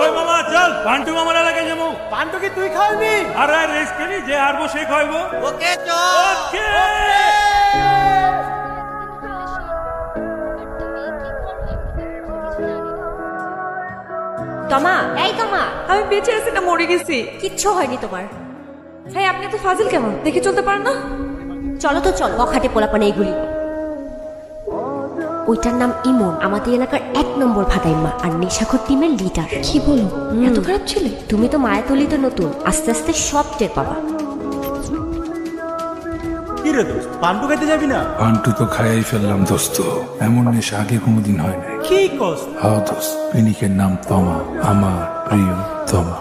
ওই মামা চল পান্টু মামার এলাকায় যাবো। পান্টু কি তুই খাওয়াবি? আরে রেস খেলি, যে হারবো সে খাইবো। ওকে চল। ওকে। তমা, এই তমা, আমি বেঁচে আছি না মরে গেছি? কিচ্ছু হয়নি তোমার। ভাই আপনি তো ফাজিল কেন? দেখে চলতে পারেন না? চলো তো চলো, অখাটে পোলাপানে এগুলি। ওইটার নাম ইমন, আমাদের এলাকার 1 নম্বর ভাদাইম্মা আর নেশাখোর টিমের লিডার। কি বলো, এত খারাপ ছেলে? তুমি তো মায়াতলি তো নতুন, আস্তে আস্তে সব টের পাবা। কি রে দোস্ত, পান্টু খাইতে যাবি না? পান্টু তো খাইয়াই ফেললাম দোস্ত, এমন নেশা আগে কোনোদিন হয় নাই। কি কস? হাও দোস্ত, পিনিকের নাম তমা, আমার প্রিয় তমা।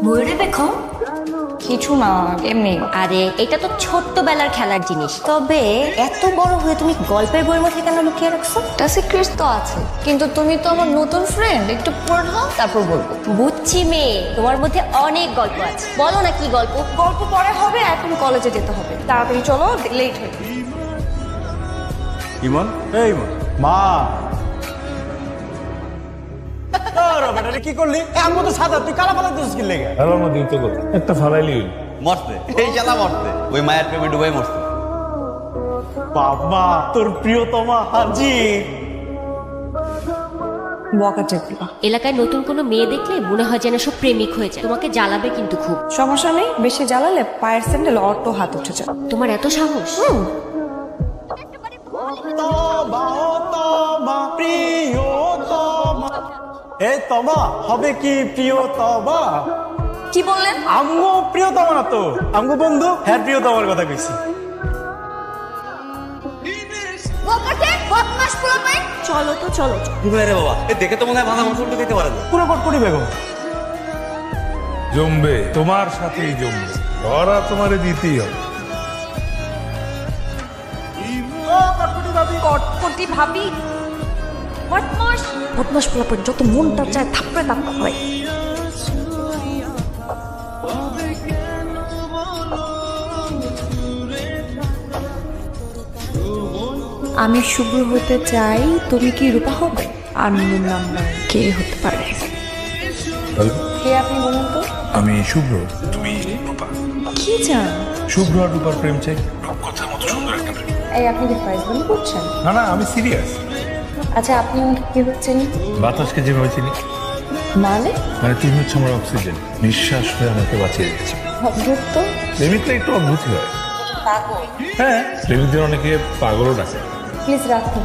ময়ূরে দেখো কিছু না, এমনি। আরে এটা তো ছোট্টবেলার খেলার জিনিস, তবে এত বড় হয়ে তুমি গল্পের বইয়ের মধ্যে কেন লুকিয়ে রাখছো? একটা সিক্রেট তো আছে, কিন্তু তুমি তো আমার নতুন ফ্রেন্ড, একটু পড়ো তারপর বলবো। বুঝছি মেয়ে, তোমার মধ্যে অনেক গল্প আছে, বলো না কি গল্প। গল্প পরে হবে, এখন কলেজে যেতে হবে, তাড়াতাড়ি চলো, লেট হয়ে যাবে। ইমন, এই ইমন, মা বেটারে কি করলি? এমন তো সাদা, তুই কালা পালা দিস কি লেগে? আমার দিন তো কথা একটা ফালাইলি মরতে এই শালা মরতে ওই মায়ের প্রেমে ডুবাই মরতে। বাবা তোর প্রিয়তমা হাজি। বকা চেপলা। এলাকায় নতুন কোনো মেয়ে দেখলে মনে হয় যেন সব প্রেমিক হয়ে যায়, তোমাকে জ্বালাবে কিন্তু খুব। সমস্যা নেই, বেশি জ্বালালে পায়ের স্যান্ডেল অটো হাত উঠে যায়। তোমার এত সাহস? তমা ও তমা প্রিয়তমা। এই তমা হবে কি প্রিয়তমা? কি বললেন? আমগো প্রিয়তমা না তো, আমগো বন্ধু। হ্যাঁ প্রিয়তমার কথা কইছি। চলো তো চলো। রে বাবা এ দেখে তো মনে হয় ভালো মাংস খেতে পারে না। পুরো কটকটি বেগম। জমবে, তোমার সাথেই জমবে, ধরা তোমারে দিতেই হবে। কটকটি ভাবি, বদমাস বদমাস পোলাপন যত মনটা চায় থাপড়ে থাপড়া হয়। আমি শুভ্র হতে চাই, তুমি কি রূপা হবে? আননোন নাম্বার কে হতে পারে? কে আপনি বলুন তো? আমি শুভ্র, তুমি রূপা। কি চান? শুভ্র আর রূপার প্রেম চাই, রূপকথার মতো সুন্দর একটা প্রেম। এই আপনি কি ফাইজলামি করছেন? না না, আমি সিরিয়াস। আচ্ছা আপনি আমাকে কি হচ্ছেন? বাতাসকে যেভাবে চিনি, মানে মানে তুমি হচ্ছে আমার অক্সিজেন, নিঃশ্বাস হয়ে আমাকে বাঁচিয়ে দিয়েছে। অদ্ভুত তো। প্রেমিকরা একটু অদ্ভুতই হয়। পাগল। হ্যাঁ, প্রেমিকদের অনেকে পাগলও ডাকে। প্লিজ রাখুন।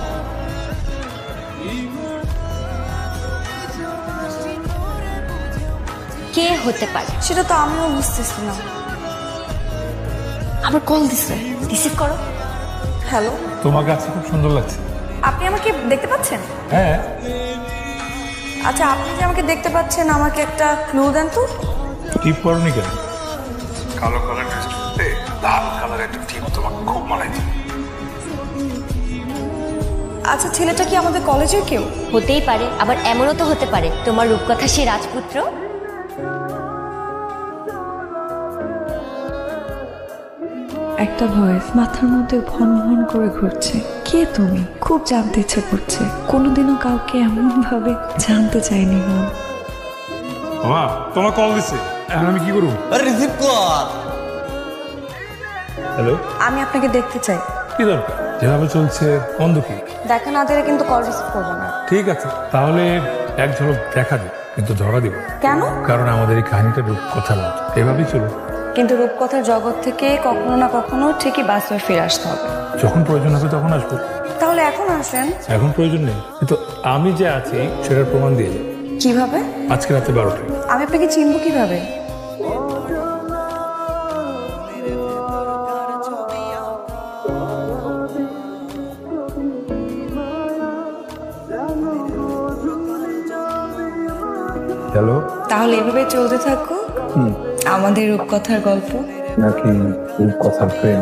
কে হতে পারে? সেটা তো আমিও বুঝতেছি না। আবার কল দিছে। রিসিভ করো। হ্যালো, তোমার কাছে খুব সুন্দর লাগছে। আপনি আমাকে দেখতে পাচ্ছেন? হ্যাঁ। আচ্ছা আপনি যে আমাকে দেখতে পাচ্ছেন, আমাকে একটা ক্লু দেন তো। টিপ করনি কেন? কালো কালার ড্রেসটাতে লাল কালারের একটা টিপ তোমাকে খুব মানাইছে। আচ্ছা ছেলেটা কি আমাদের কলেজের কেউ? হতেই পারে, আবার এমনও তো হতে পারে তোমার রূপকথা সে রাজপুত্র। একটা ভয়েস মাথার মধ্যে ভন ভন করে ঘুরছে। কে তুমি? খুব জানতে ইচ্ছে করছে। কোনোদিনও কাউকে এমন ভাবে জানতে চাইনি মন। মামা তোমার কল দিছে, এখন আমি কি করব? আরে রিসিভ কর। হ্যালো, আমি আপনাকে দেখতে চাই। কি দরকার? যেভাবে চলছে বন্ধ কি? দেখা না দিলে কিন্তু কল রিসিভ করবো না। ঠিক আছে, তাহলে এক ঝলক দেখা দিই, কিন্তু ধরা দিব। কেন? কারণ আমাদের এই কাহিনীটা রূপকথার মতো, এভাবেই চলুন। কিন্তু রূপকথার জগৎ থেকে কখনো না কখনো ঠিকই বাস্তবে ফিরে আসতে হবে। যখন প্রয়োজন হবে তখন আসবো। তাহলে এখন আসেন। এখন প্রয়োজন নেই, কিন্তু আমি যে আছি সেটার প্রমাণ দিয়ে যাবো। কিভাবে? আজকে রাতে 12টায়। আমি আপনাকে চিনবো কিভাবে? হ্যালো। তাহলে এভাবে চলতে থাকুক আমাদের রূপকথার গল্প। নাকি রূপকথার প্রেম?